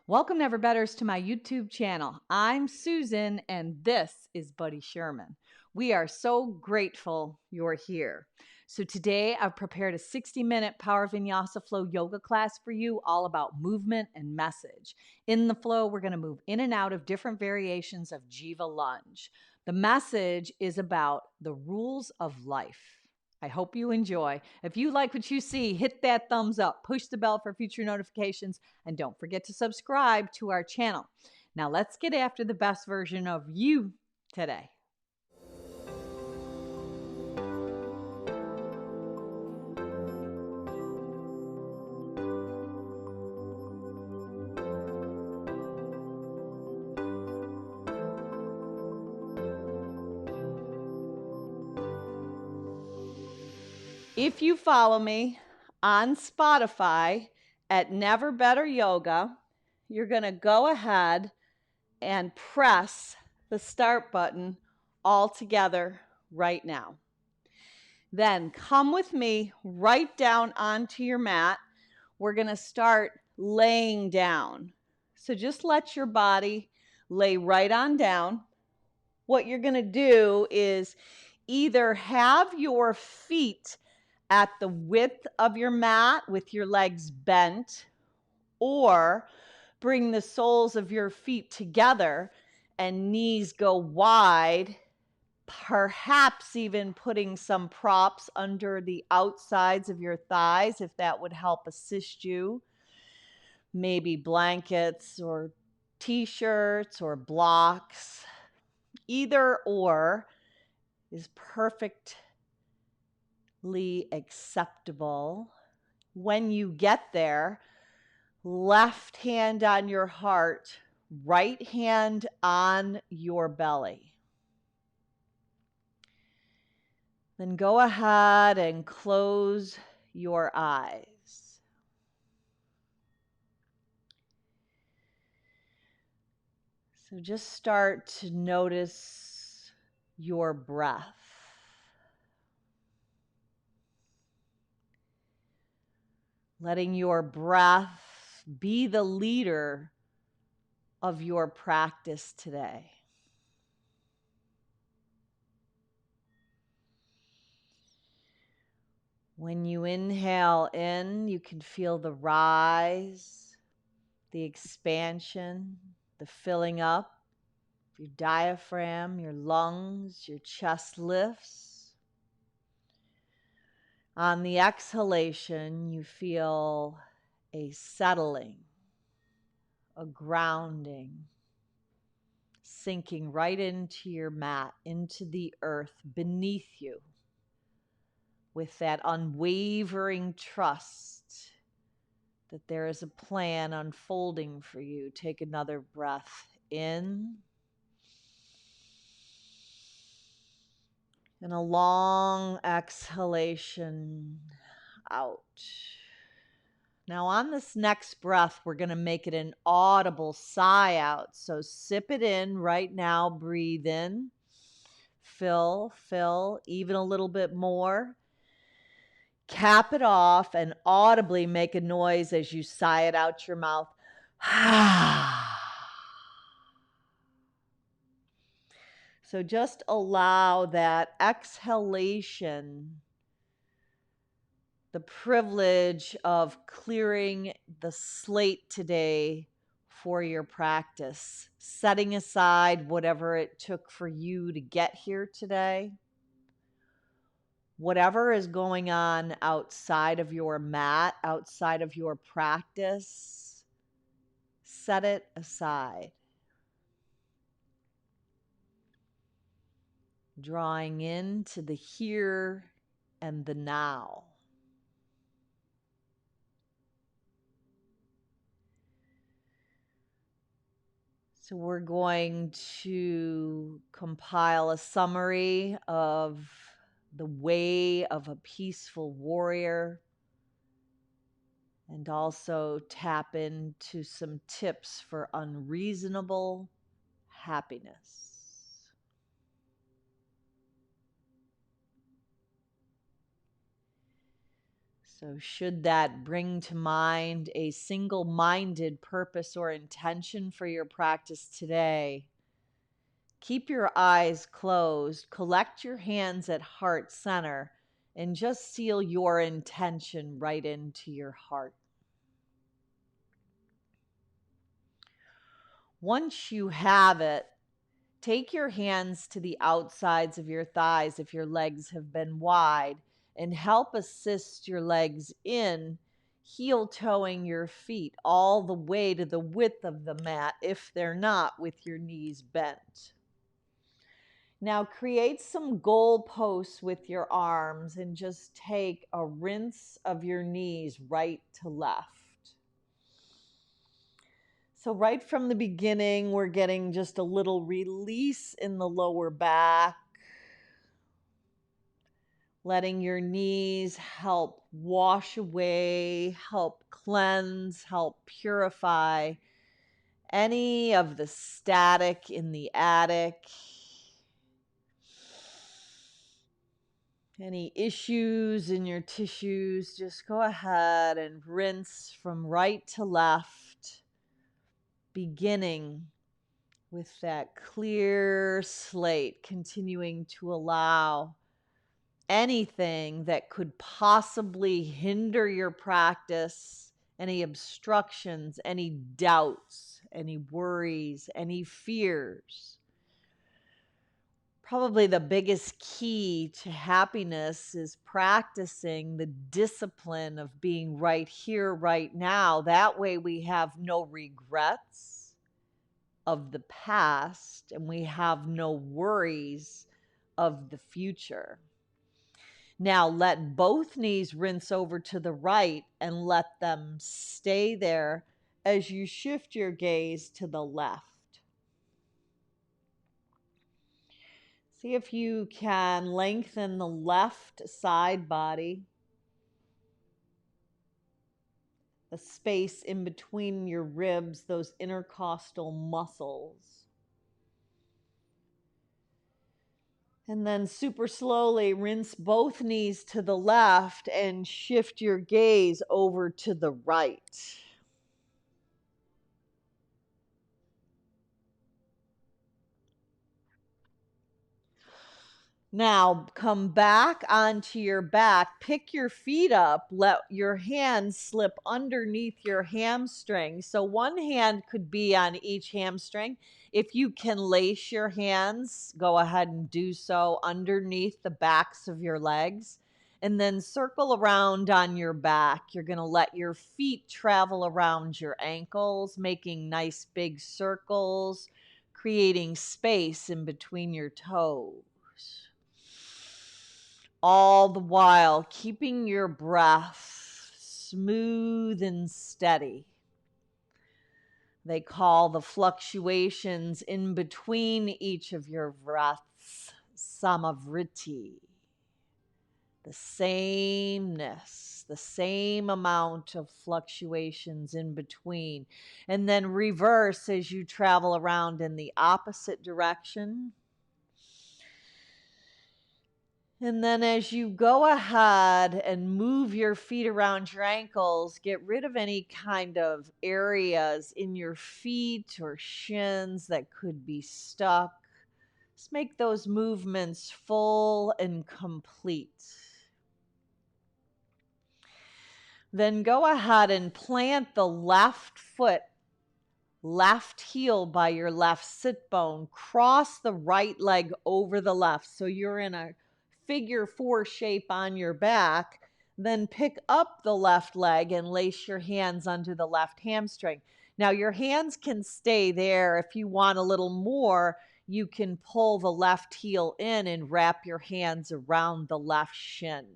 Welcome, Never Betters, to my YouTube channel. I'm Susan, and this is Buddy Sherman. We are so grateful you're here. So today I've prepared a 60-minute Power Vinyasa Flow yoga class for you, all about movement and message. In the flow, we're going to move in and out of different variations of geva lunge. The message is about the rules of life. I hope you enjoy. If you like what you see, hit that thumbs up, push the bell for future notifications, and don't forget to subscribe to our channel. Now let's get after the best version of you today. If you follow me on Spotify at Never Better Yoga, you're going to go ahead and press the start button all together right now. Then come with me right down onto your mat. We're going to start laying down. So just let your body lay right on down. What you're going to do is either have your feet at the width of your mat with your legs bent, or bring the soles of your feet together and knees go wide, perhaps even putting some props under the outsides of your thighs if that would help assist you. Maybe blankets or t-shirts or blocks. Either or is perfectly acceptable. When you get there, left hand on your heart, right hand on your belly. Then go ahead and close your eyes. So just start to notice your breath. Letting your breath be the leader of your practice today. When you inhale in, you can feel the rise, the expansion, the filling up of your diaphragm, your lungs, your chest lifts. On the exhalation, you feel a settling, a grounding, sinking right into your mat, into the earth beneath you, with that unwavering trust that there is a plan unfolding for you. Take another breath in, and a long exhalation out. Now on this next breath, we're going to make it an audible sigh out. So sip it in right now, breathe in, fill, even a little bit more. Cap it off and audibly make a noise as you sigh it out your mouth. So just allow that exhalation, the privilege of clearing the slate today for your practice, setting aside whatever it took for you to get here today. Whatever is going on outside of your mat, outside of your practice, set it aside. Drawing into the here and the now. So we're going to compile a summary of the way of a peaceful warrior, and also tap into some tips for unreasonable happiness. So should that bring to mind a single-minded purpose or intention for your practice today, keep your eyes closed, collect your hands at heart center, and just seal your intention right into your heart. Once you have it, take your hands to the outsides of your thighs if your legs have been wide, and help assist your legs in, heel toeing your feet all the way to the width of the mat if they're not, with your knees bent. Now create some goal posts with your arms and just take a rinse of your knees right to left. So right from the beginning, we're getting just a little release in the lower back, letting your knees help wash away, help cleanse, help purify any of the static in the attic, any issues in your tissues. Just go ahead and rinse from right to left, beginning with that clear slate, continuing to allow anything that could possibly hinder your practice, any obstructions, any doubts, any worries, any fears. Probably the biggest key to happiness is practicing the discipline of being right here, right now. That way we have no regrets of the past and we have no worries of the future. Now let both knees rinse over to the right and let them stay there as you shift your gaze to the left. See if you can lengthen the left side body, the space in between your ribs, those intercostal muscles. And then super slowly rinse both knees to the left and shift your gaze over to the right. Now come back onto your back, pick your feet up, let your hands slip underneath your hamstring. So one hand could be on each hamstring. If you can lace your hands, go ahead and do so underneath the backs of your legs. And then circle around on your back. You're going to let your feet travel around your ankles, making nice big circles, creating space in between your toes. All the while keeping your breath smooth and steady. They call the fluctuations in between each of your breaths samavriti. The sameness, the same amount of fluctuations in between. And then reverse as you travel around in the opposite direction. And then as you go ahead and move your feet around your ankles, get rid of any kind of areas in your feet or shins that could be stuck. Just make those movements full and complete. Then go ahead and plant the left foot, left heel by your left sit bone. Cross the right leg over the left. So you're in a figure 4 shape on your back. Then pick up the left leg and lace your hands under the left hamstring. Now your hands can stay there. If you want a little more, you can pull the left heel in and wrap your hands around the left shin.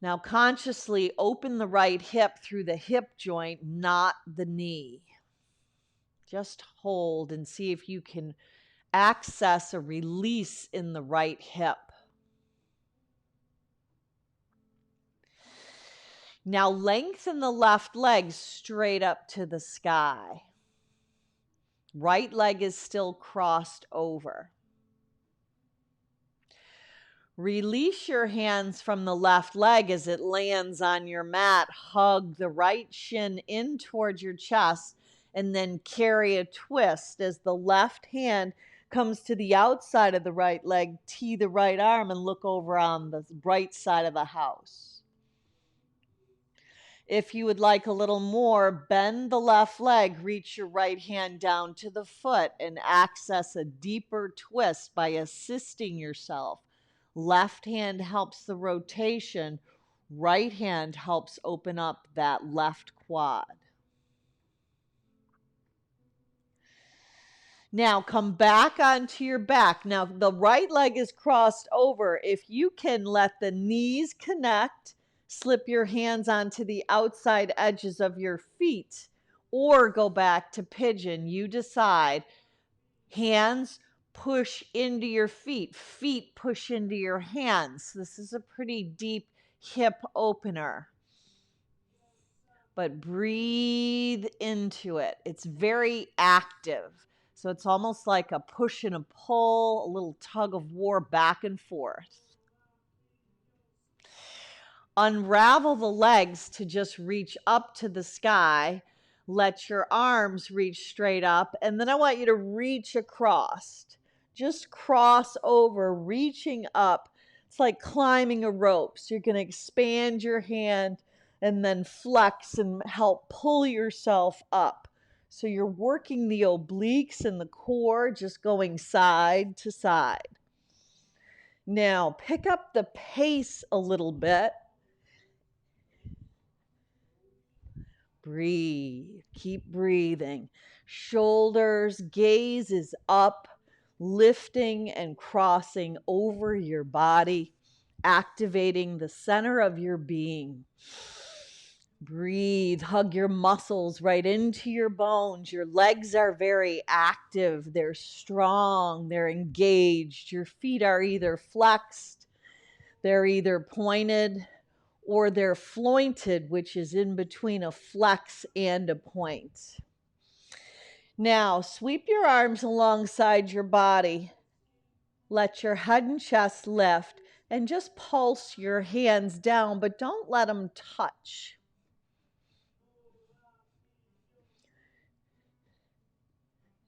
Now consciously open the right hip through the hip joint, not the knee. Just hold and see if you can access a release in the right hip. Now lengthen the left leg straight up to the sky. Right leg is still crossed over. Release your hands from the left leg as it lands on your mat. Hug the right shin in towards your chest and then carry a twist as the left hand comes to the outside of the right leg. Tee the right arm and look over on the right side of the house. If you would like a little more, bend the left leg, reach your right hand down to the foot, and access a deeper twist by assisting yourself. Left hand helps the rotation, right hand helps open up that left quad. Now come back onto your back. Now the right leg is crossed over. If you can let the knees connect, slip your hands onto the outside edges of your feet or go back to pigeon. You decide. Hands push into your feet. Feet push into your hands. This is a pretty deep hip opener. But breathe into it. It's very active. So it's almost like a push and a pull, a little tug of war back and forth. Unravel the legs to just reach up to the sky. Let your arms reach straight up. And then I want you to reach across. Just cross over, reaching up. It's like climbing a rope. So you're going to expand your hand and then flex and help pull yourself up. So you're working the obliques and the core, just going side to side. Now pick up the pace a little bit. Breathe. Keep breathing. Shoulders, gaze is up, lifting and crossing over your body, activating the center of your being. Breathe. Hug your muscles right into your bones. Your legs are very active. They're strong. They're engaged. Your feet are either flexed, they're either pointed, or they're flointed, which is in between a flex and a point. Now, sweep your arms alongside your body. Let your head and chest lift and just pulse your hands down, but don't let them touch.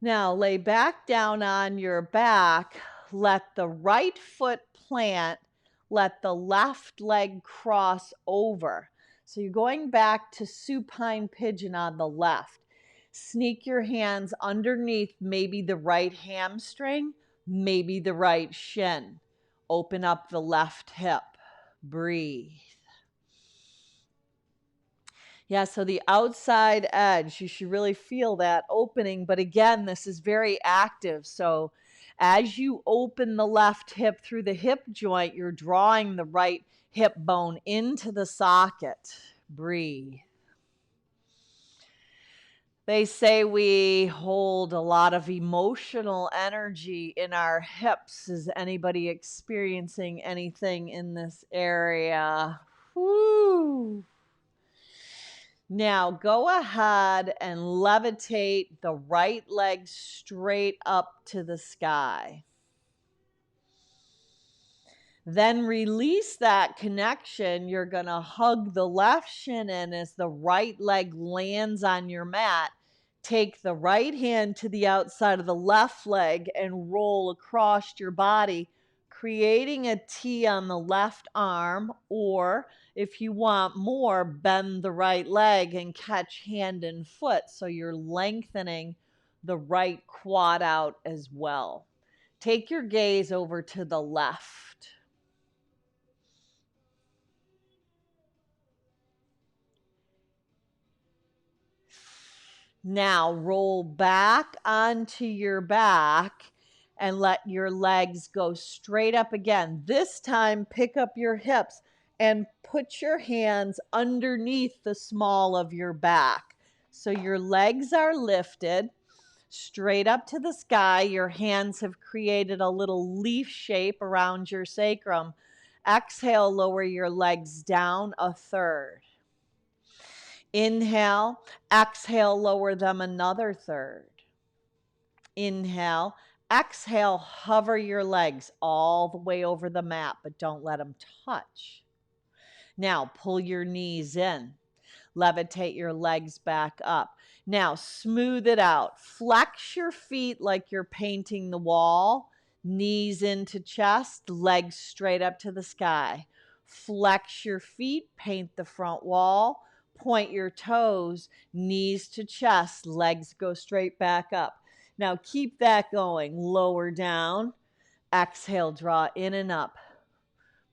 Now, lay back down on your back. Let the right foot plant. Let the left leg cross over. So you're going back to supine pigeon on the left. Sneak your hands underneath maybe the right hamstring, maybe the right shin. Open up the left hip. Breathe. Yeah, so the outside edge, you should really feel that opening. But again, this is very active. So as you open the left hip through the hip joint, you're drawing the right hip bone into the socket. Breathe. They say we hold a lot of emotional energy in our hips. Is anybody experiencing anything in this area? Woo! Now go ahead and levitate the right leg straight up to the sky. Then release that connection. You're going to hug the left shin in as the right leg lands on your mat. Take the right hand to the outside of the left leg and roll across your body, creating a T on the left arm, or if you want more, bend the right leg and catch hand and foot. So you're lengthening the right quad out as well. Take your gaze over to the left. Now roll back onto your back and let your legs go straight up again. This time, pick up your hips and put your hands underneath the small of your back. So your legs are lifted straight up to the sky. Your hands have created a little leaf shape around your sacrum. Exhale, lower your legs down a third. Inhale, exhale, lower them another third. Inhale, Exhale, hover your legs all the way over the mat, but don't let them touch. Now, pull your knees in. Levitate your legs back up. Now, smooth it out. Flex your feet like you're painting the wall. Knees into chest, legs straight up to the sky. Flex your feet, paint the front wall. Point your toes, knees to chest, legs go straight back up. Now, keep that going. Lower down. Exhale, draw in and up.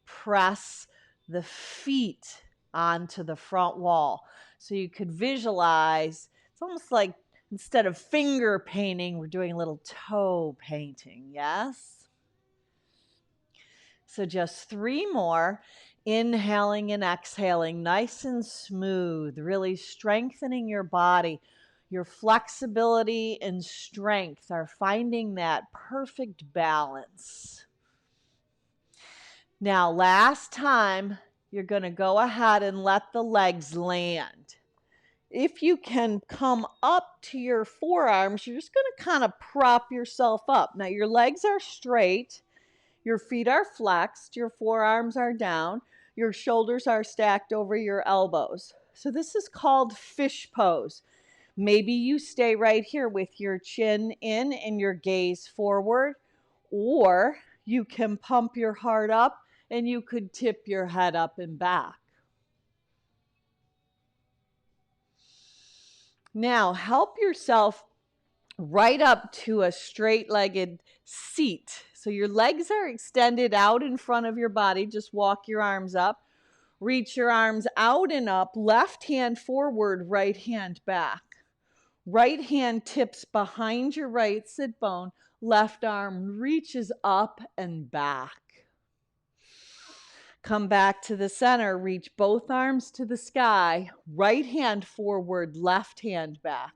Press the feet onto the front wall. So you could visualize, it's almost like instead of finger painting, we're doing a little toe painting, yes? So just 3 more, inhaling and exhaling, nice and smooth, really strengthening your body. Your flexibility and strength are finding that perfect balance. Now, last time, you're going to go ahead and let the legs land. If you can come up to your forearms, you're just going to kind of prop yourself up. Now, your legs are straight, your feet are flexed, your forearms are down, your shoulders are stacked over your elbows. So this is called fish pose. Maybe you stay right here with your chin in and your gaze forward, or you can pump your heart up and you could tip your head up and back. Now, help yourself right up to a straight-legged seat. So your legs are extended out in front of your body. Just walk your arms up. Reach your arms out and up. Left hand forward, right hand back. Right hand tips behind your right sit bone. Left arm reaches up and back. Come back to the center, reach both arms to the sky, right hand forward, left hand back.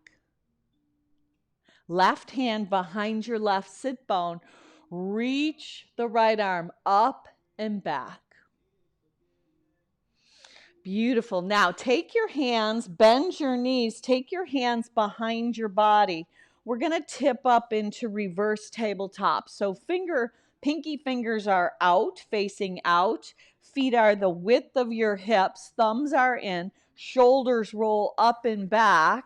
Left hand behind your left sit bone, reach the right arm up and back. Beautiful. Now take your hands, bend your knees, take your hands behind your body. We're going to tip up into reverse tabletop. So pinky fingers are out, facing out. Feet are the width of your hips. Thumbs are in. Shoulders roll up and back.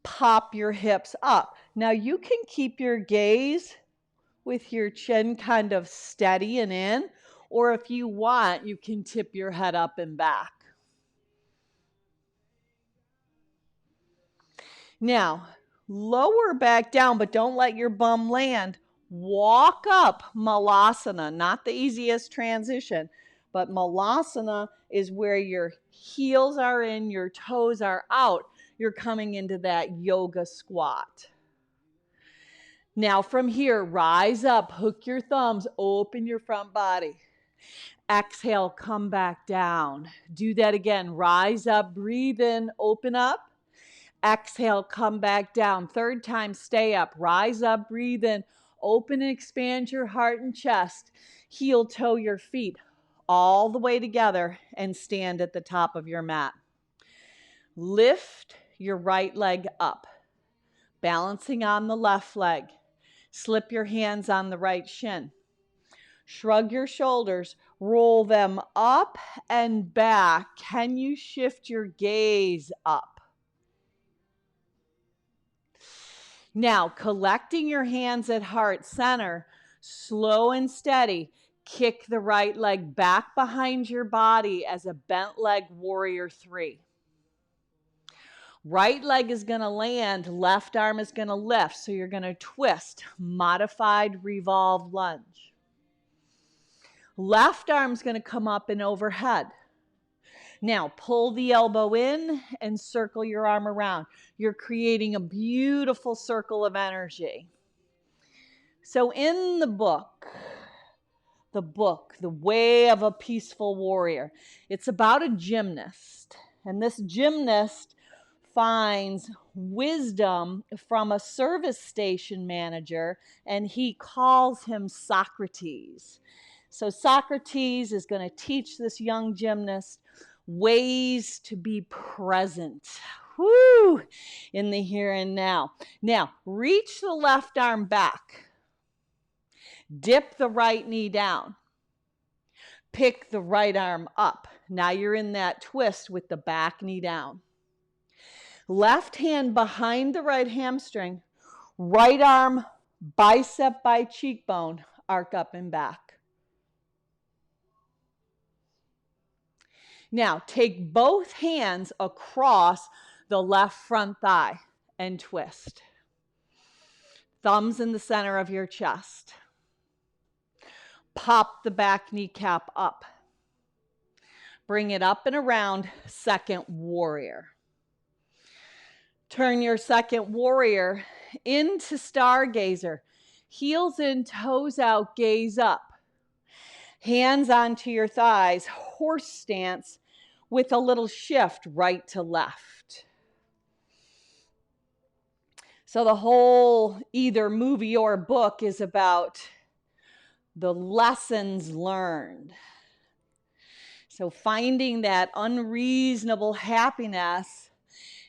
Pop your hips up. Now you can keep your gaze with your chin kind of steady and in, or if you want, you can tip your head up and back. Now, lower back down, but don't let your bum land. Walk up Malasana, not the easiest transition, but Malasana is where your heels are in, your toes are out. You're coming into that yoga squat. Now from here, rise up, hook your thumbs, open your front body. Exhale, come back down. Do that again. Rise up, breathe in, open up. Exhale, come back down. Third time, stay up. Rise up, breathe in. Open and expand your heart and chest. Heel toe your feet all the way together and stand at the top of your mat. Lift your right leg up, balancing on the left leg. Slip your hands on the right shin. Shrug your shoulders. Roll them up and back. Can you shift your gaze up? Now, collecting your hands at heart center, slow and steady, kick the right leg back behind your body as a bent leg warrior 3. Right leg is going to land, left arm is going to lift, so you're going to twist, modified revolve lunge. Left arm's going to come up and overhead. Now, pull the elbow in and circle your arm around. You're creating a beautiful circle of energy. So in the book, The Way of a Peaceful Warrior, it's about a gymnast. And this gymnast finds wisdom from a service station manager, and he calls him Socrates. So Socrates is going to teach this young gymnast ways to be present. In the here and now. Now, reach the left arm back. Dip the right knee down. Pick the right arm up. Now you're in that twist with the back knee down. Left hand behind the right hamstring. Right arm, bicep by cheekbone, arc up and back. Now take both hands across the left front thigh and twist. Thumbs in the center of your chest. Pop the back kneecap up. Bring it up and around, second warrior. Turn your second warrior into stargazer. Heels in, toes out, gaze up. Hands onto your thighs, horse stance with a little shift right to left. So the whole either movie or book is about the lessons learned. So finding that unreasonable happiness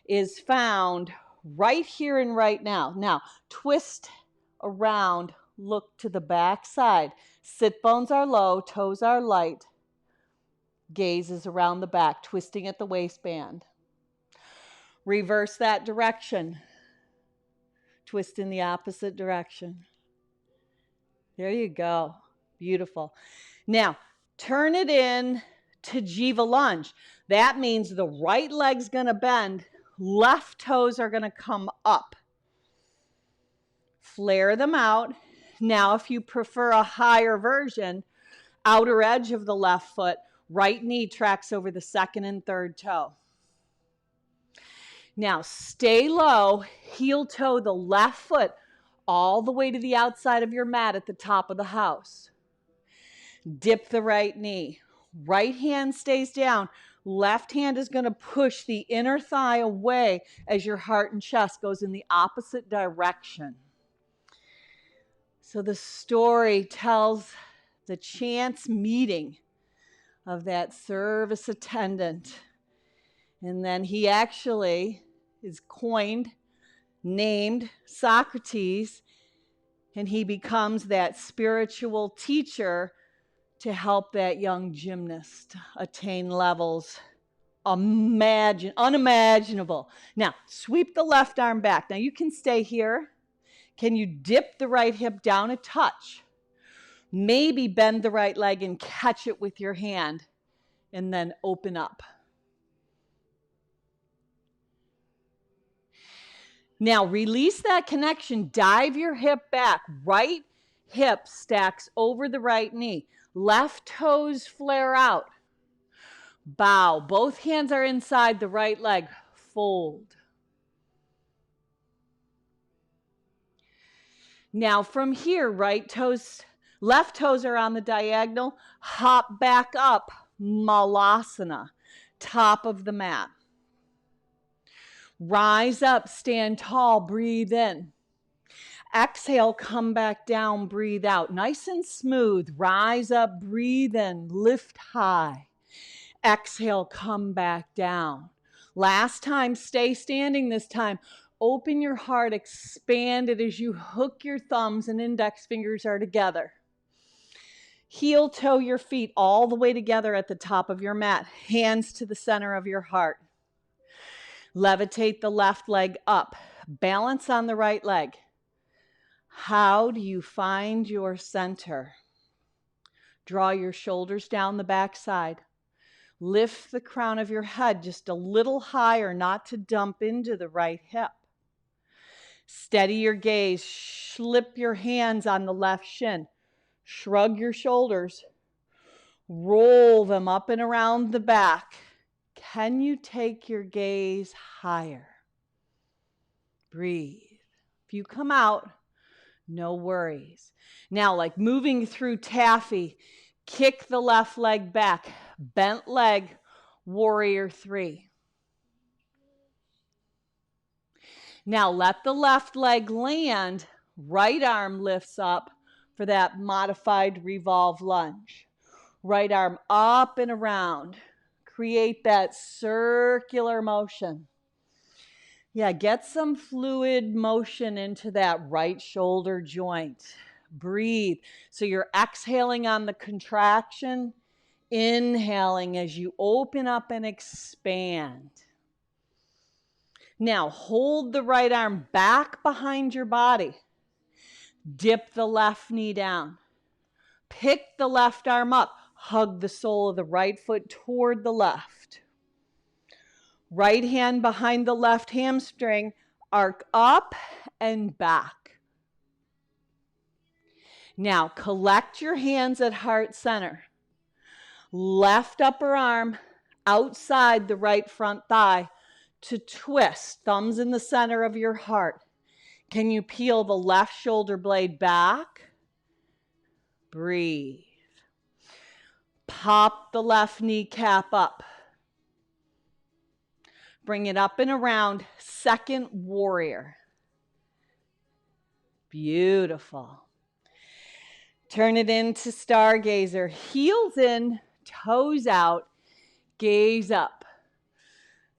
is found right here and right now. Now, twist around, look to the back side. Sit bones are low, toes are light. Gaze is around the back, twisting at the waistband. Reverse that direction. Twist in the opposite direction. There you go. Beautiful. Now, turn it in to geva lunge. That means the right leg's going to bend, left toes are going to come up. Flare them out. Now, if you prefer a higher version, outer edge of the left foot, right knee tracks over the second and third toe. Now, stay low, heel toe the left foot all the way to the outside of your mat at the top of the house. Dip the right knee. Right hand stays down. Left hand is going to push the inner thigh away as your heart and chest goes in the opposite direction. So the story tells the chance meeting of that service attendant. And then he actually is named Socrates, and he becomes that spiritual teacher to help that young gymnast attain levels unimaginable. Now, sweep the left arm back. Now, you can stay here. Can you dip the right hip down a touch? Maybe bend the right leg and catch it with your hand, and then open up. Now, release that connection. Dive your hip back. Right hip stacks over the right knee. Left toes flare out. Bow. Both hands are inside the right leg. Fold. Now from here, left toes are on the diagonal. Hop back up. Malasana. Top of the mat. Rise up, stand tall, breathe in. Exhale, come back down, breathe out. Nice and smooth. Rise up, breathe in, lift high. Exhale, come back down. Last time, stay standing this time. Open your heart, expand it as you hook your thumbs and index fingers are together. Heel toe your feet all the way together at the top of your mat. Hands to the center of your heart. Levitate the left leg up. Balance on the right leg. How do you find your center? Draw your shoulders down the back side. Lift the crown of your head just a little higher, not to dump into the right hip. Steady your gaze. Slip your hands on the left shin. Shrug your shoulders. Roll them up and around the back. Can you take your gaze higher? Breathe. If you come out, no worries. Now, like moving through taffy, kick the left leg back. Bent leg, warrior three. Now, let the left leg land. Right arm lifts up for that modified revolve lunge. Right arm up and around. Create that circular motion. Yeah, get some fluid motion into that right shoulder joint. Breathe. So you're exhaling on the contraction, inhaling as you open up and expand. Now hold the right arm back behind your body. Dip the left knee down. Pick the left arm up. Hug the sole of the right foot toward the left. Right hand behind the left hamstring. Arc up and back. Now collect your hands at heart center. Left upper arm outside the right front thigh to twist. Thumbs in the center of your heart. Can you peel the left shoulder blade back? Breathe. Pop the left kneecap up. Bring it up and around. Second warrior. Beautiful. Turn it into stargazer. Heels in, toes out, gaze up.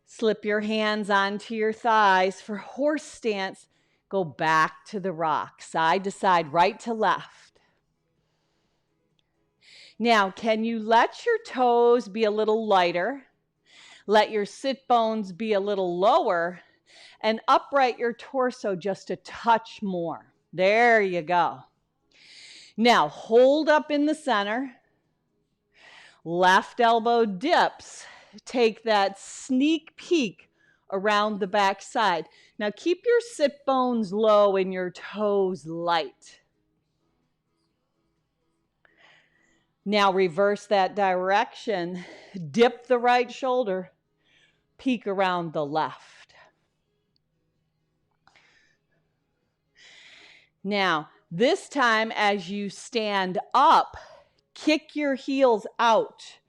Slip your hands onto your thighs. For horse stance, go back to the rock, side to side, right to left. Now, can you let your toes be a little lighter? Let your sit bones be a little lower and upright your torso just a touch more. There you go. Now, hold up in the center. Left elbow dips. Take that sneak peek around the back side. Now, keep your sit bones low and your toes light. Now, reverse that direction. Dip the right shoulder. Peek around the left. Now, this time as you stand up, kick your heels out.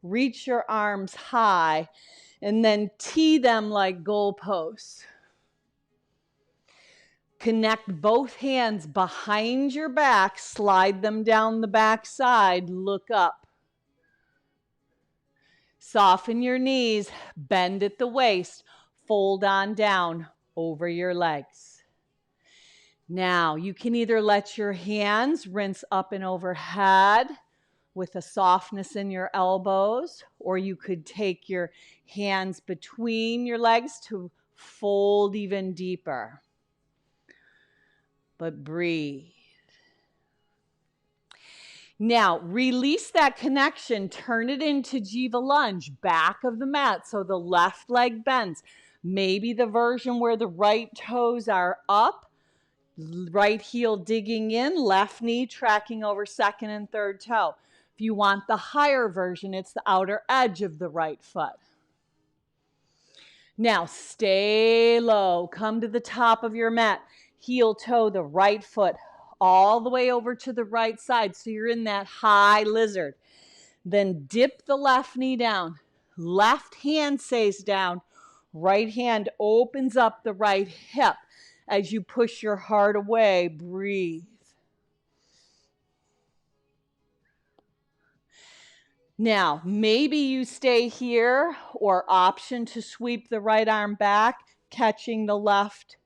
Reach your arms high and then tee them like goalposts. Connect both hands behind your back, slide them down the back side, look up. Soften your knees, bend at the waist, fold on down over your legs. Now, you can either let your hands rinse up and overhead with a softness in your elbows, or you could take your hands between your legs to fold even deeper. But breathe. Now, release that connection. Turn it into geva lunge, back of the mat, so the left leg bends. Maybe the version where the right toes are up, right heel digging in, left knee tracking over second and third toe. If you want the higher version, it's the outer edge of the right foot. Now, stay low. Come to the top of your mat. Heel toe the right foot all the way over to the right side, so you're in that high lizard. Then dip the left knee down. Left hand stays down. Right hand opens up the right hip. As you push your heart away, breathe. Now, maybe you stay here, or option to sweep the right arm back, catching the left,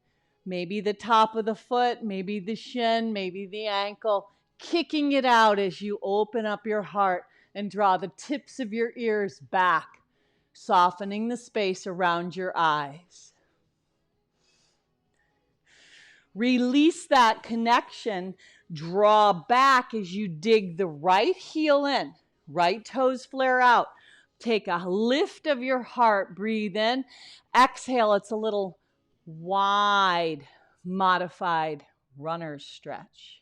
maybe the top of the foot, maybe the shin, maybe the ankle, kicking it out as you open up your heart and draw the tips of your ears back, softening the space around your eyes. Release that connection, draw back as you dig the right heel in. Right toes flare out. Take a lift of your heart. Breathe in. Exhale. It's a little wide, modified runner's stretch.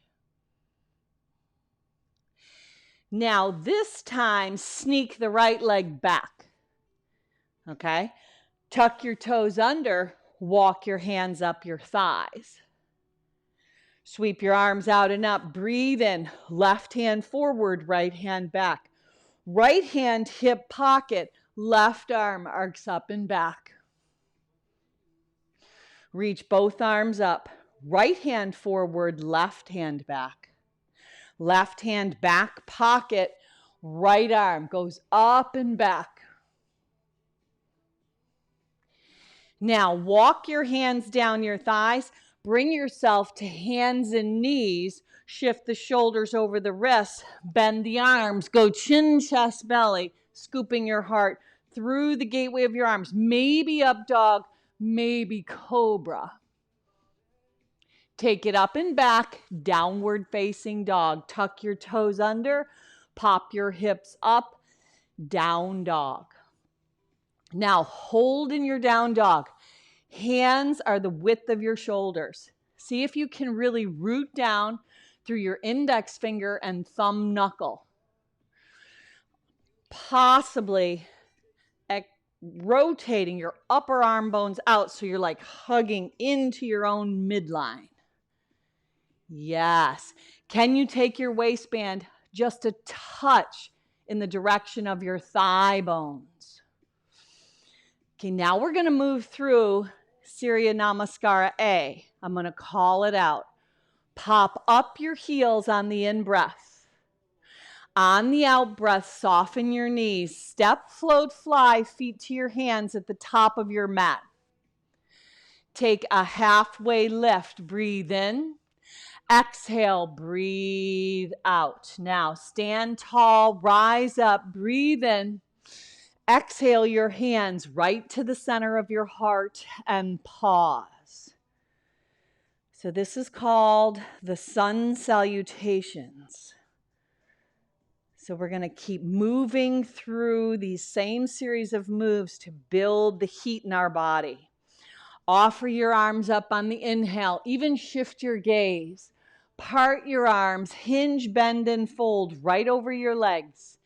Now, this time, sneak the right leg back. Okay? Tuck your toes under. Walk your hands up your thighs. Sweep your arms out and up. Breathe in. Left hand forward, right hand back. Right hand hip pocket, left arm arcs up and back. Reach both arms up. Right hand forward, left hand back. Left hand back pocket, right arm goes up and back. Now walk your hands down your thighs. Bring yourself to hands and knees. Shift the shoulders over the wrists. Bend the arms. Go chin, chest, belly. Scooping your heart through the gateway of your arms. Maybe up dog, maybe cobra. Take it up and back, downward facing dog. Tuck your toes under, pop your hips up, down dog. Now hold in your down dog. Hands are the width of your shoulders. See if you can really root down through your index finger and thumb knuckle. Possibly rotating your upper arm bones out so you're like hugging into your own midline. Yes. Can you take your waistband just a touch in the direction of your thigh bones? Okay, now we're going to move through Surya Namaskara A. I'm going to call it out. Pop up your heels on the in-breath. On the out-breath, soften your knees. Step, float, fly, feet to your hands at the top of your mat. Take a halfway lift. Breathe in. Exhale, breathe out. Now stand tall, rise up, breathe in. Exhale your hands right to the center of your heart and pause. So this is called the sun salutations. So we're going to keep moving through these same series of moves to build the heat in our body. Offer your arms up on the inhale, even shift your gaze. Part your arms, hinge, bend, and fold right over your legs.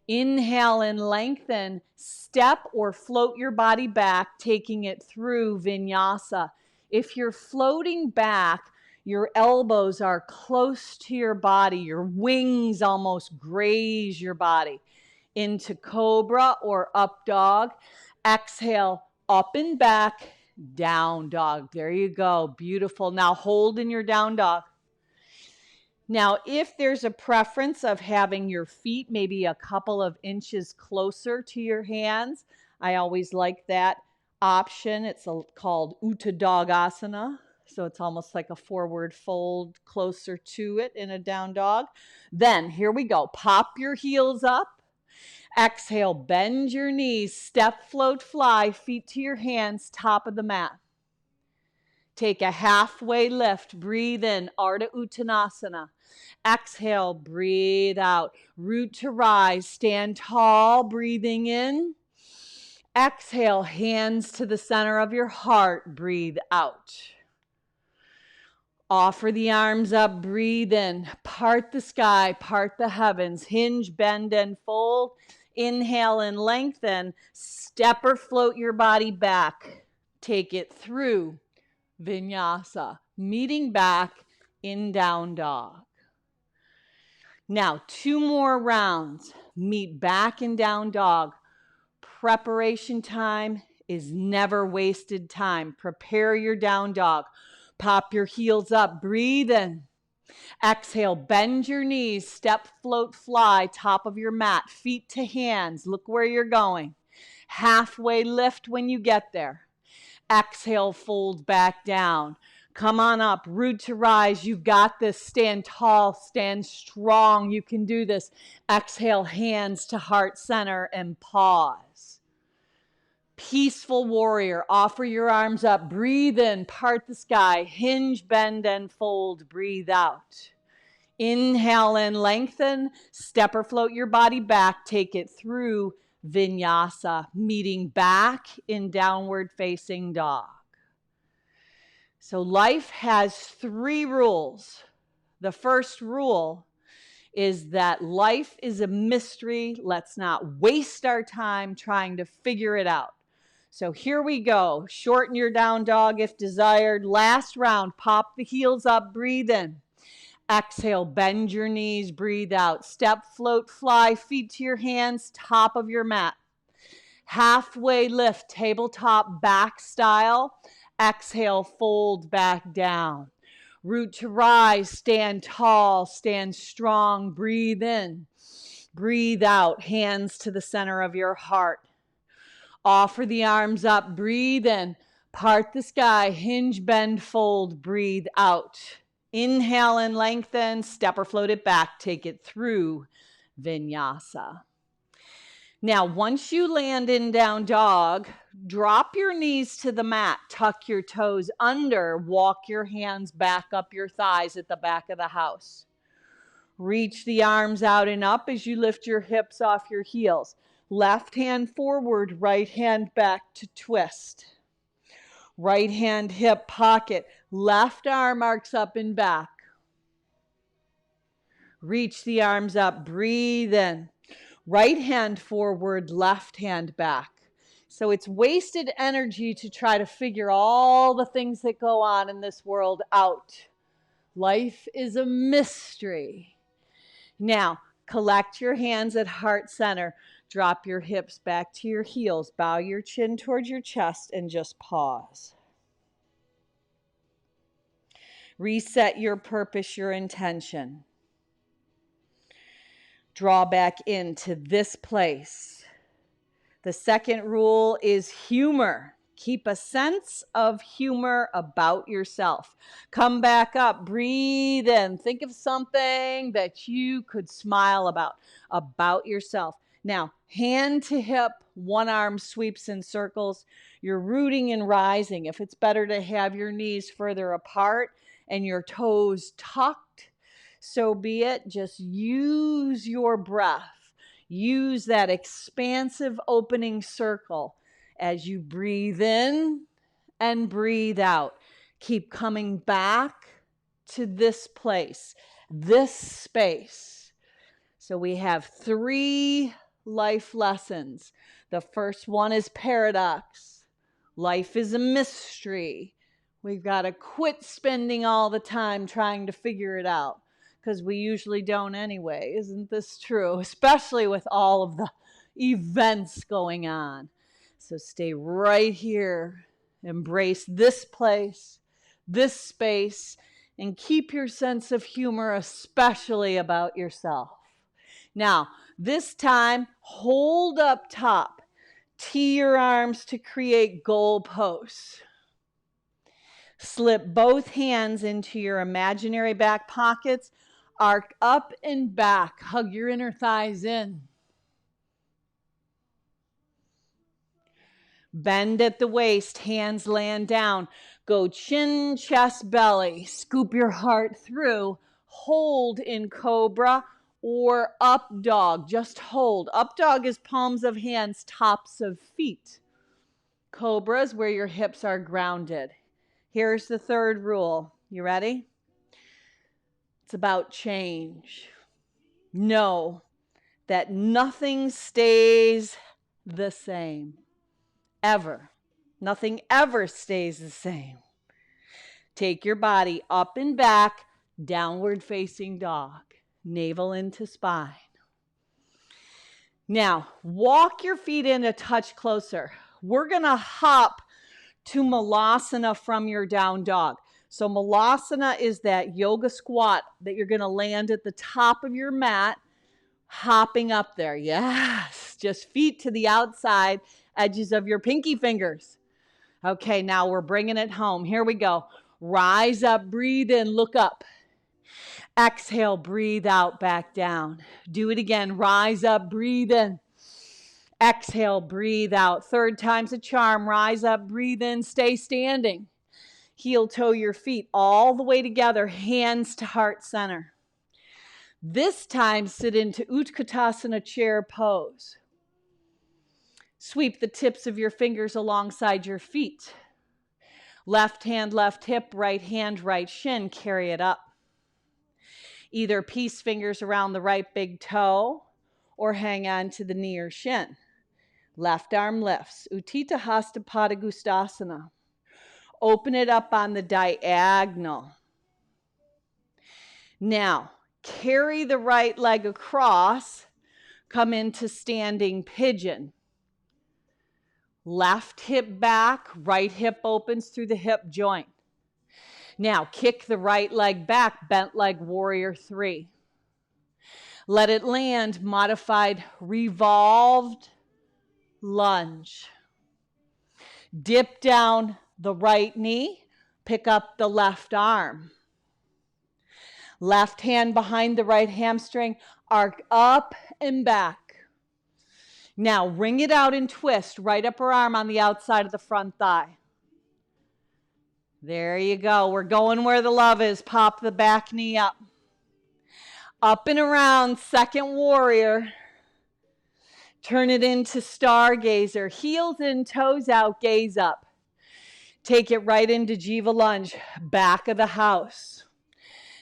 Inhale and lengthen. Step or float your body back, taking it through Vinyasa. If you're floating back, your elbows are close to your body. Your wings almost graze your body. Into cobra or up dog. Exhale, up and back, down dog. There you go. Beautiful. Now hold in your down dog. Now, if there's a preference of having your feet maybe a couple of inches closer to your hands, I always like that option. It's called Uttadogāsana. So it's almost like a forward fold closer to it in a down dog. Then here we go. Pop your heels up. Exhale, bend your knees. Step, float, fly. Feet to your hands, top of the mat. Take a halfway lift. Breathe in, Ardha Uttanasana. Exhale, breathe out. Root to rise. Stand tall, breathing in. Exhale, hands to the center of your heart. Breathe out. Offer the arms up. Breathe in. Part the sky, part the heavens. Hinge, bend, and fold. Inhale and lengthen. Step or float your body back. Take it through Vinyasa, meeting back in down dog. Now, 2 more rounds. Meet back in down dog. Preparation time is never wasted time. Prepare your down dog. Pop your heels up. Breathe in. Exhale, bend your knees. Step, float, fly, top of your mat. Feet to hands. Look where you're going. Halfway lift when you get there. Exhale, fold back down. Come on up, root to rise. You've got this. Stand tall, stand strong. You can do this. Exhale, hands to heart center and pause. Peaceful warrior. Offer your arms up. Breathe in, part the sky. Hinge, bend, and fold. Breathe out. Inhale and lengthen. Step or float your body back. Take it through Vinyasa, meeting back in downward facing dog. So life has 3 rules. The first rule is that life is a mystery. Let's not waste our time trying to figure it out. So here we go. Shorten your down dog if desired. Last round. Pop the heels up. Breathe in. Exhale, bend your knees, breathe out. Step, float, fly, feet to your hands, top of your mat. Halfway lift, tabletop back style. Exhale, fold back down. Root to rise, stand tall, stand strong, breathe in. Breathe out, hands to the center of your heart. Offer the arms up, breathe in. Part the sky, hinge, bend, fold, breathe out. Inhale and lengthen, step or float it back, take it through Vinyasa. Now, once you land in down dog, drop your knees to the mat, tuck your toes under, walk your hands back up your thighs at the back of the house. Reach the arms out and up as you lift your hips off your heels. Left hand forward, right hand back to twist. Right hand hip pocket, left arm arcs up and back. Reach the arms up, breathe in. Right hand forward, left hand back. So it's wasted energy to try to figure all the things that go on in this world out. Life is a mystery. Now, collect your hands at heart center. Drop your hips back to your heels. Bow your chin towards your chest and just pause. Reset your purpose, your intention. Draw back into this place. The second rule is humor. Keep a sense of humor about yourself. Come back up, breathe in. Think of something that you could smile about yourself. Now, hand to hip, one arm sweeps in circles. You're rooting and rising. If it's better to have your knees further apart and your toes tucked, so be it. Just use your breath. Use that expansive opening circle as you breathe in and breathe out. Keep coming back to this place, this space. So we have 3 life lessons. The first one is paradox. Life is a mystery. We've got to quit spending all the time trying to figure it out, because we usually don't anyway. Isn't this true? Especially with all of the events going on. So stay right here. Embrace this place, this space, and keep your sense of humor, especially about yourself. Now, this time, hold up top. Tee your arms to create goalposts. Slip both hands into your imaginary back pockets. Arc up and back. Hug your inner thighs in. Bend at the waist. Hands land down. Go chin, chest, belly. Scoop your heart through. Hold in cobra or up dog. Just hold. Up dog is palms of hands, tops of feet. Cobra is where your hips are grounded. Here's the third rule. You ready? It's about change. Know that nothing stays the same. Ever. Nothing ever stays the same. Take your body up and back, downward facing dog. Navel into spine. Now, walk your feet in a touch closer. We're going to hop to Malasana from your down dog. So Malasana is that yoga squat that you're going to land at the top of your mat, hopping up there. Yes, just feet to the outside edges of your pinky fingers. Okay, now we're bringing it home. Here we go. Rise up, breathe in, look up. Exhale, breathe out, back down. Do it again. Rise up, breathe in. Exhale, breathe out. 3rd time's a charm. Rise up, breathe in, stay standing. Heel toe your feet all the way together, hands to heart center. This time, sit into Utkatasana chair pose. Sweep the tips of your fingers alongside your feet. Left hand, left hip, right hand, right shin. Carry it up. Either peace fingers around the right big toe or hang on to the knee or shin. Left arm lifts. Utthita Hasta Padangusthasana. Open it up on the diagonal. Now, carry the right leg across. Come into standing pigeon. Left hip back, right hip opens through the hip joint. Now, kick the right leg back, bent leg warrior 3. Let it land, modified revolved lunge. Dip down, the right knee, pick up the left arm. Left hand behind the right hamstring, arc up and back. Now wring it out and twist, right upper arm on the outside of the front thigh. There you go. We're going where the love is. Pop the back knee up. Up and around, second warrior. Turn it into stargazer. Heels in, toes out, gaze up. Take it right into geva lunge, back of the house.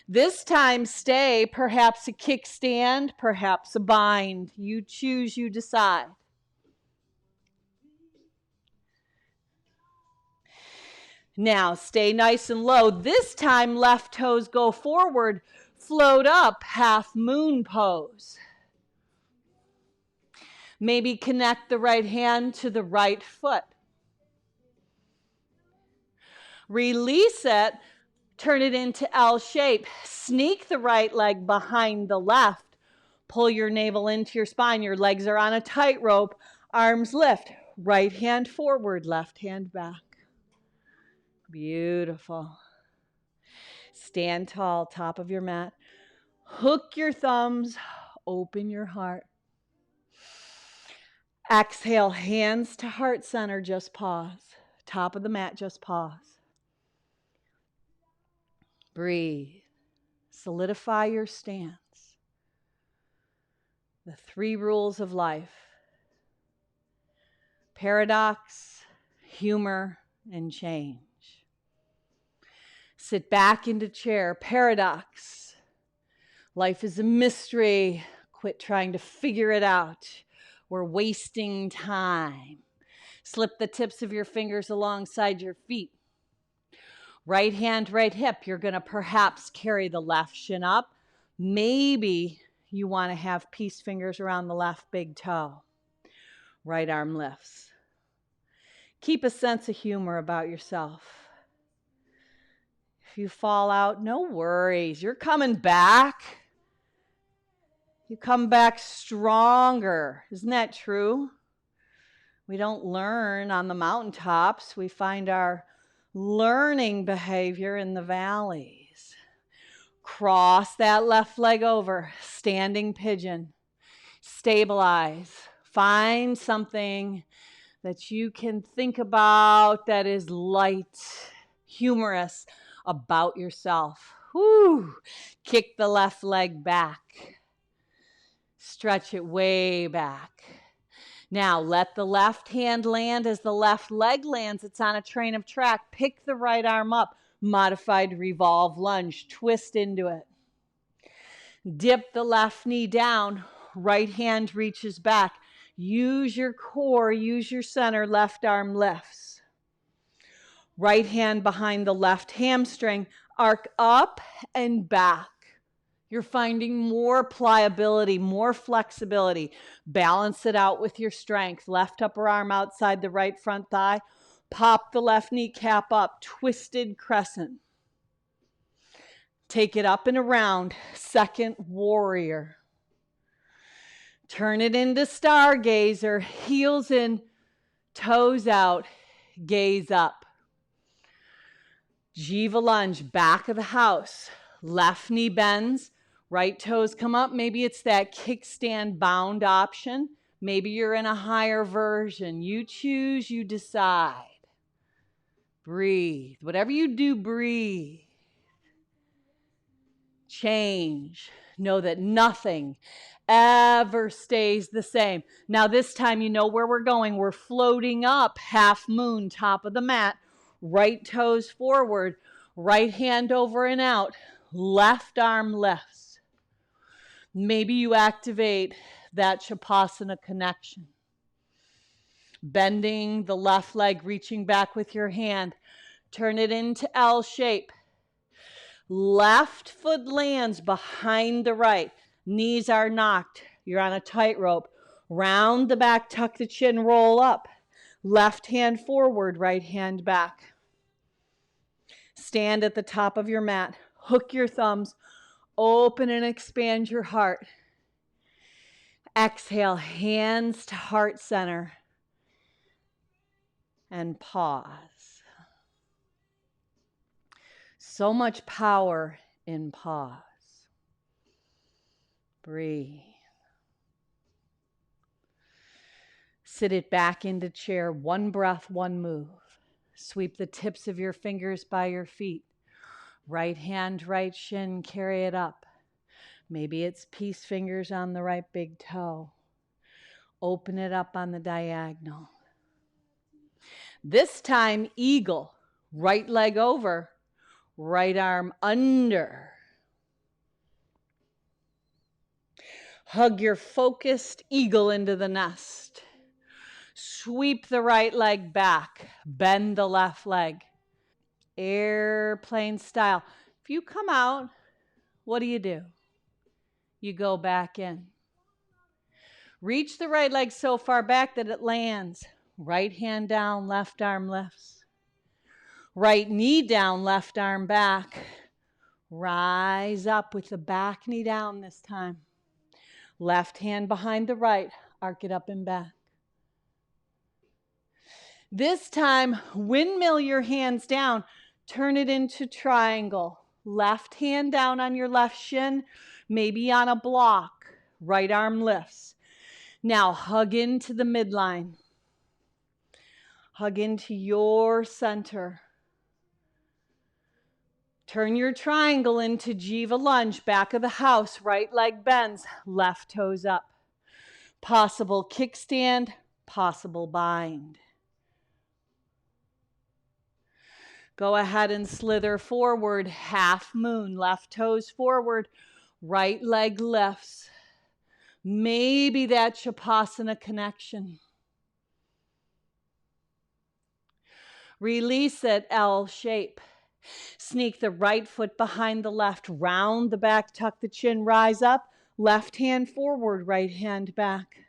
This time stay, perhaps a kickstand, perhaps a bind. You choose, you decide. Now stay nice and low. This time left toes go forward, float up, half moon pose. Maybe connect the right hand to the right foot. Release it, turn it into L shape. Sneak the right leg behind the left. Pull your navel into your spine. Your legs are on a tightrope. Arms lift. Right hand forward, left hand back. Beautiful. Stand tall, top of your mat. Hook your thumbs. Open your heart. Exhale, hands to heart center, just pause. Top of the mat, just pause. Breathe. Solidify your stance. The 3 rules of life: paradox, humor, and change. Sit back into chair. Paradox. Life is a mystery. Quit trying to figure it out. We're wasting time. Slip the tips of your fingers alongside your feet. Right hand, right hip. You're going to perhaps carry the left shin up. Maybe you want to have peace fingers around the left big toe. Right arm lifts. Keep a sense of humor about yourself. If you fall out, no worries. You're coming back. You come back stronger. Isn't that true? We don't learn on the mountaintops. We find our learning behavior in the valleys. Cross that left leg over, standing pigeon. Stabilize. Find something that you can think about that is light, humorous about yourself. Whew. Kick the left leg back. Stretch it way back. Now let the left hand land as the left leg lands. It's on a train of track. Pick the right arm up. Modified revolve lunge. Twist into it. Dip the left knee down. Right hand reaches back. Use your core. Use your center. Left arm lifts. Right hand behind the left hamstring. Arc up and back. You're finding more pliability, more flexibility. Balance it out with your strength. Left upper arm outside the right front thigh. Pop the left kneecap up. Twisted crescent. Take it up and around. Second warrior. Turn it into stargazer. Heels in, toes out. Gaze up. Geva lunge, back of the house. Left knee bends. Right toes come up. Maybe it's that kickstand bound option. Maybe you're in a higher version. You choose, you decide. Breathe. Whatever you do, breathe. Change. Know that nothing ever stays the same. Now this time you know where we're going. We're floating up, half moon, top of the mat. Right toes forward. Right hand over and out. Left arm lifts. Maybe you activate that Shavasana connection. Bending the left leg, reaching back with your hand. Turn it into L shape. Left foot lands behind the right. Knees are knocked. You're on a tightrope. Round the back, tuck the chin, roll up. Left hand forward, right hand back. Stand at the top of your mat. Hook your thumbs. Open and expand your heart. Exhale, hands to heart center. And pause. So much power in pause. Breathe. Sit it back into chair. One breath, one move. Sweep the tips of your fingers by your feet. Right hand, right shin, carry it up. Maybe it's peace fingers on the right big toe. Open it up on the diagonal. This time, eagle. Right leg over, right arm under. Hug your focused eagle into the nest. Sweep the right leg back. Bend the left leg. Airplane style. If you come out, what do? You go back in. Reach the right leg so far back that it lands. Right hand down, left arm lifts. Right knee down, left arm back. Rise up with the back knee down this time. Left hand behind the right, arc it up and back. This time, windmill your hands down, turn it into triangle. Left hand down on your left shin, maybe on a block. Right arm lifts. Now hug into the midline. Hug into your center. Turn your triangle into geva lunge, back of the house, right leg bends, left toes up. Possible kickstand, possible bind. Go ahead and slither forward, half moon, left toes forward, right leg lifts. Maybe that Shavasana connection. Release it, L shape. Sneak the right foot behind the left, round the back, tuck the chin, rise up, left hand forward, right hand back.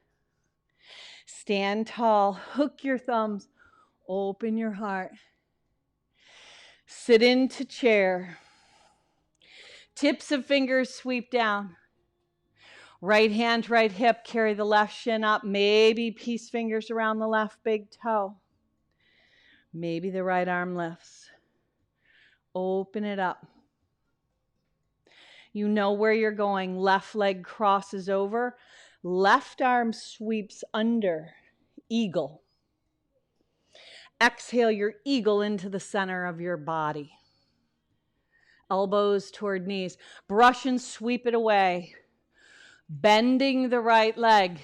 Stand tall, hook your thumbs, open your heart. Sit into chair. Tips of fingers sweep down. Right hand, right hip, carry the left shin up. Maybe peace fingers around the left big toe. Maybe the right arm lifts. Open it up. You know where you're going. Left leg crosses over. Left arm sweeps under. Eagle. Exhale your eagle into the center of your body. Elbows toward knees. Brush and sweep it away. Bending the right leg.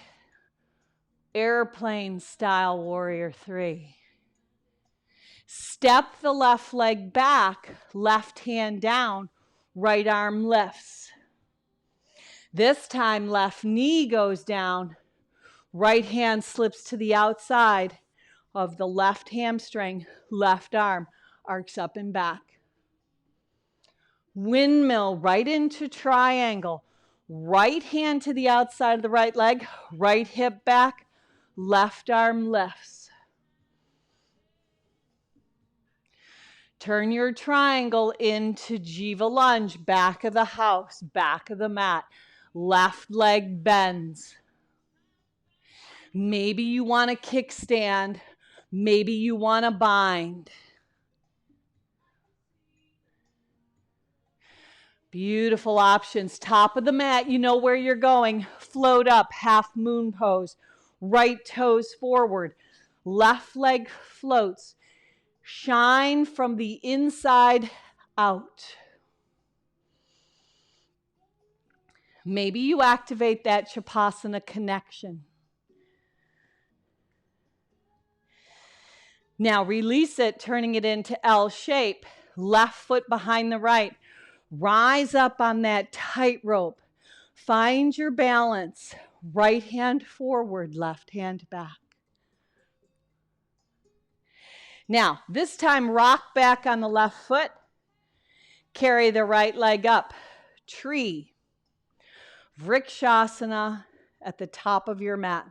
Airplane style warrior 3. Step the left leg back, left hand down, right arm lifts. This time left knee goes down, right hand slips to the outside of the left hamstring, left arm arcs up and back. Windmill right into triangle, right hand to the outside of the right leg, right hip back, left arm lifts. Turn your triangle into geva lunge, back of the house, back of the mat. Left leg bends. Maybe you want a kickstand. Maybe you want to bind. Beautiful options. Top of the mat, you know where you're going. Float up, half moon pose. Right toes forward. Left leg floats. Shine from the inside out. Maybe you activate that Shavasana connection. Now release it, turning it into L shape. Left foot behind the right. Rise up on that tightrope. Find your balance. Right hand forward, left hand back. Now, this time rock back on the left foot. Carry the right leg up. Tree. Vrikshasana at the top of your mat.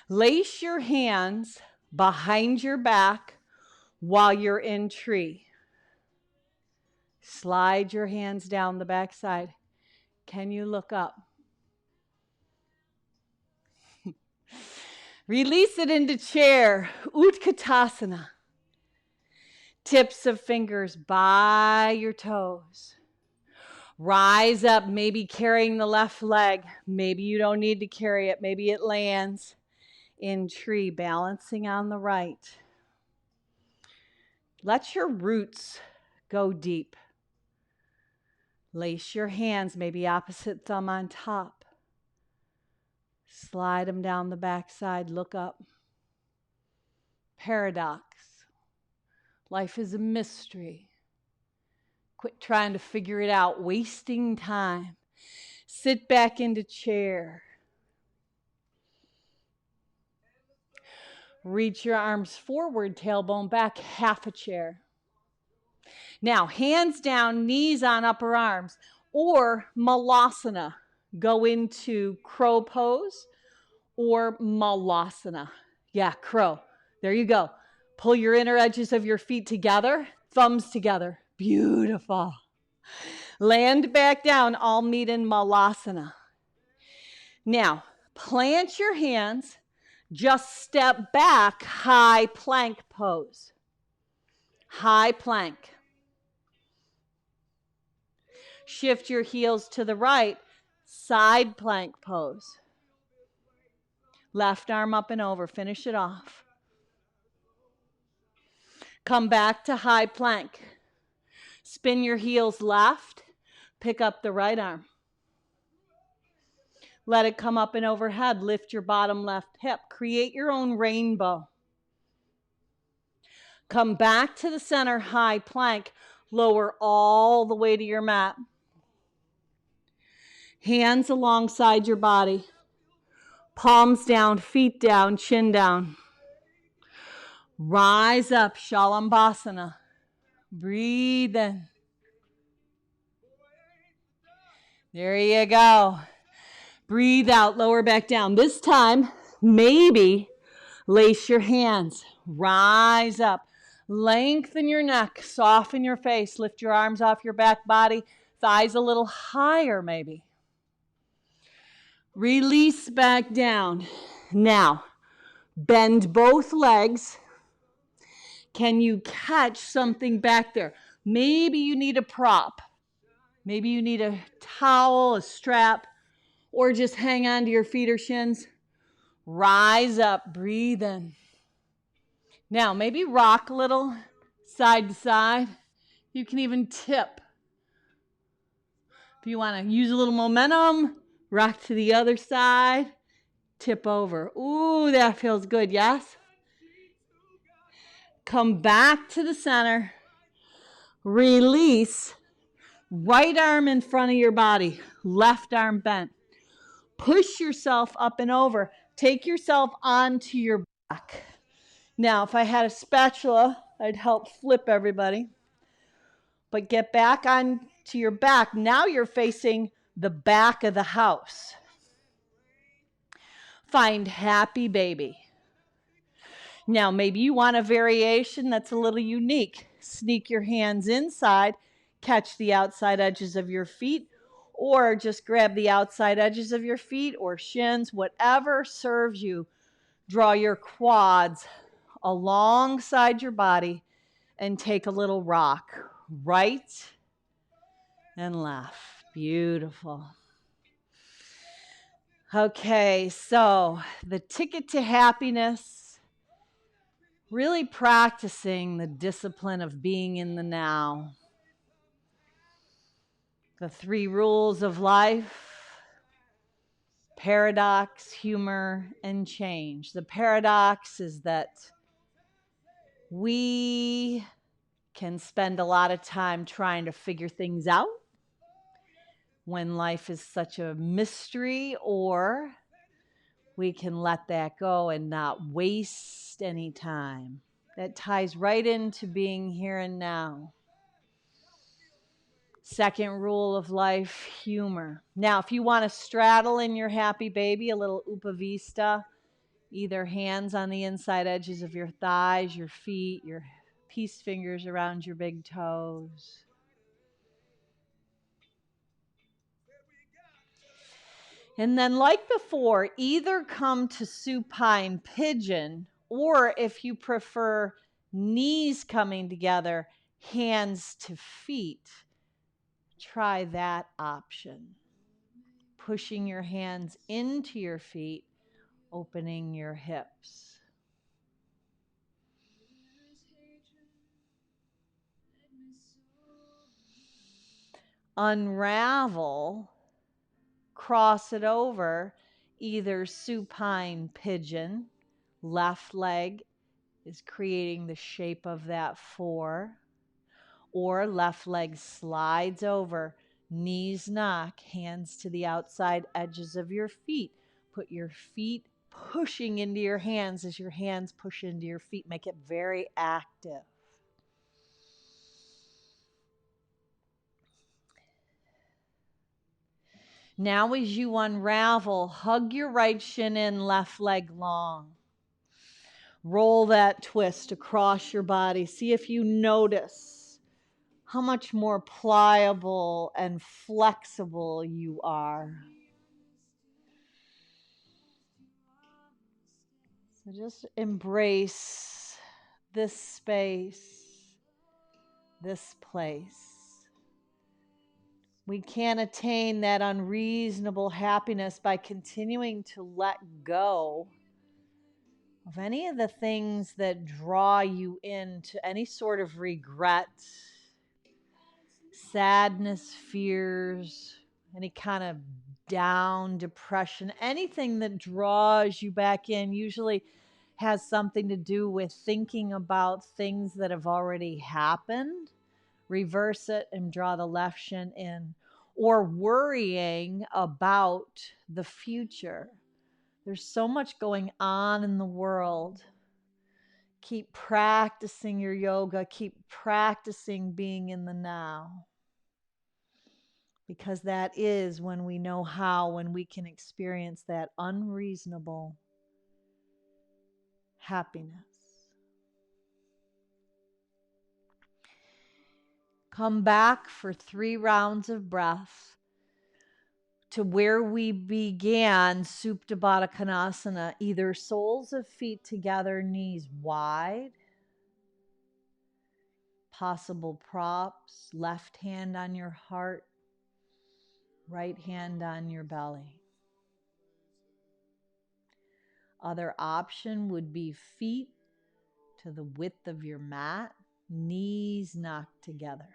Lace your hands behind your back while you're in tree. Slide your hands down the backside. Can you look up? Release it into chair, Utkatasana. Tips of fingers by your toes. Rise up, maybe carrying the left leg. Maybe you don't need to carry it. Maybe it lands in tree, balancing on the right. Let your roots go deep. Lace your hands, maybe opposite thumb on top. Slide them down the backside, look up. Paradox. Life is a mystery. Quit trying to figure it out, wasting time. Sit back into chair. Reach your arms forward, tailbone back, half a chair. Now, hands down, knees on upper arms, or malasana. Go into crow pose or malasana. Yeah, crow. There you go. Pull your inner edges of your feet together, thumbs together. Beautiful. Land back down, all meet in malasana. Now, plant your hands, just step back, high plank pose. High plank. Shift your heels to the right, side plank pose. Left arm up and over, finish it off. Come back to high plank. Spin your heels left, pick up the right arm. Let it come up and overhead, lift your bottom left hip. Create your own rainbow. Come back to the center, high plank. Lower all the way to your mat. Hands alongside your body. Palms down, feet down, chin down. Rise up, Shalambhasana. Breathe in. There you go. Breathe out, lower back down. This time, maybe lace your hands. Rise up. Lengthen your neck, soften your face, lift your arms off your back body, thighs a little higher maybe. Release back down. Now, bend both legs. Can you catch something back there? Maybe you need a prop. Maybe you need a towel, a strap, or just hang on to your feet or shins. Rise up, breathe in. Now, maybe rock a little side to side. You can even tip. If you want to use a little momentum, rock to the other side, tip over. Ooh, that feels good, yes? Come back to the center. Release. Right arm in front of your body, left arm bent. Push yourself up and over. Take yourself onto your back. Now, if I had a spatula, I'd help flip everybody. But get back onto your back. Now you're facing the back of the house. Find happy baby. Now, maybe you want a variation that's a little unique. Sneak your hands inside, catch the outside edges of your feet, or just grab the outside edges of your feet or shins, whatever serves you. Draw your quads alongside your body and take a little rock. Right and left. Beautiful. Okay, so the ticket to happiness, really practicing the discipline of being in the now. The 3 rules of life: paradox, humor, and change. The paradox is that we can spend a lot of time trying to figure things out when life is such a mystery, or we can let that go and not waste any time. That ties right into being here and now. Second rule of life, humor. Now, if you want to straddle in your happy baby, a little upavista, either hands on the inside edges of your thighs, your feet, your peace fingers around your big toes. And then, like before, either come to supine pigeon, or if you prefer knees coming together, hands to feet. Try that option. Pushing your hands into your feet, opening your hips. Unravel, cross it over, either supine pigeon, left leg is creating the shape of that 4, or left leg slides over, knees knock, hands to the outside edges of your feet. Put your feet pushing into your hands as your hands push into your feet. Make it very active. Now as you unravel, hug your right shin in, left leg long. Roll that twist across your body. See if you notice how much more pliable and flexible you are. So just embrace this space, this place. We can't attain that unreasonable happiness by continuing to let go of any of the things that draw you into any sort of regret, sadness, fears, any kind of down, depression, anything that draws you back in usually has something to do with thinking about things that have already happened. Reverse it and draw the left shin in. Or worrying about the future. There's so much going on in the world. Keep practicing your yoga. Keep practicing being in the now. Because that is when we know how, when we can experience that unreasonable happiness. Come back for 3 rounds of breath to where we began, Supta Baddha Konasana, either soles of feet together, knees wide, possible props, left hand on your heart, right hand on your belly. Other option would be feet to the width of your mat, knees knocked together.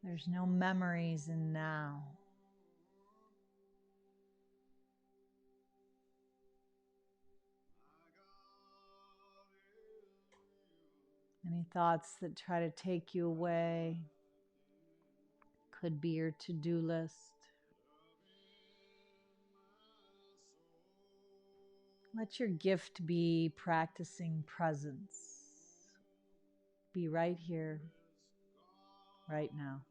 There's no memories in now. Any thoughts that try to take you away could be your to-do list. Let your gift be practicing presence. Be right here, right now.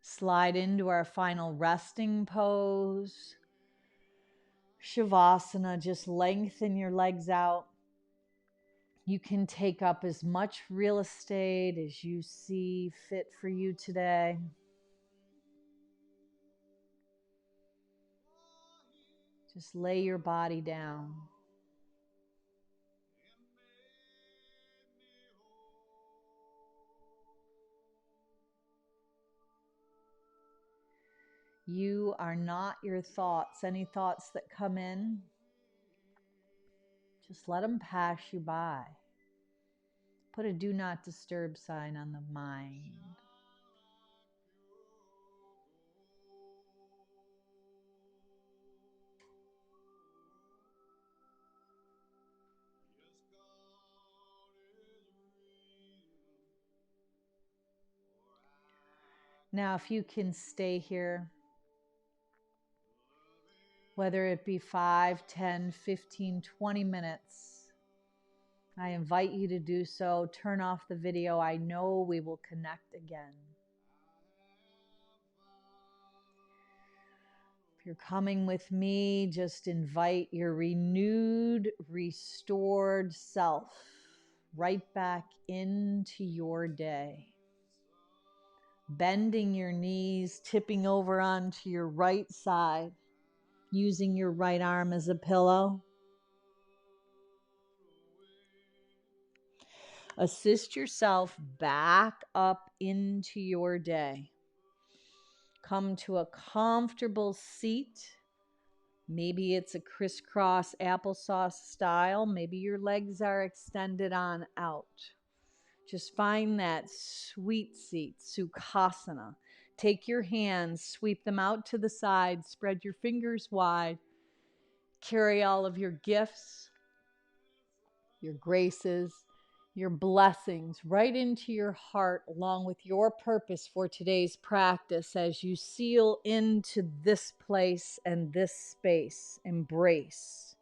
Slide into our final resting pose. Shavasana, just lengthen your legs out. You can take up as much real estate as you see fit for you today. Just lay your body down. You are not your thoughts. Any thoughts that come in, just let them pass you by. Put a do not disturb sign on the mind. Now, if you can stay here, whether it be 5, 10, 15, 20 minutes, I invite you to do so. Turn off the video. I know we will connect again. you're coming with me, just invite your renewed, restored self right back into your day. Bending your knees, tipping over onto your right side, using your right arm as a pillow. Assist yourself back up into your day. Come to a comfortable seat. Maybe it's a crisscross applesauce style. Maybe your legs are extended on out. Just find that sweet seat, Sukhasana. Take your hands, sweep them out to the side, spread your fingers wide. Carry all of your gifts, your graces, your blessings right into your heart, along with your purpose for today's practice as you seal into this place and this space. Embrace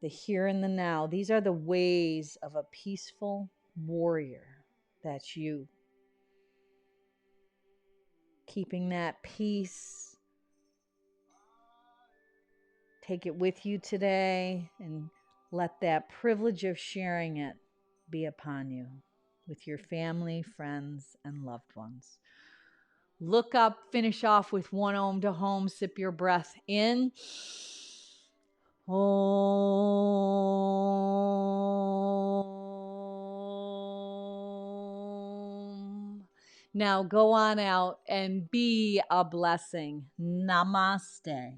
the here and the now. These are the ways of a peaceful warrior. That's you. Keeping that peace. Take it with you today and let that privilege of sharing it be upon you with your family, friends, and loved ones. Look up, finish off with one Om to Home. Sip your breath in. Om. Now go on out and be a blessing. Namaste.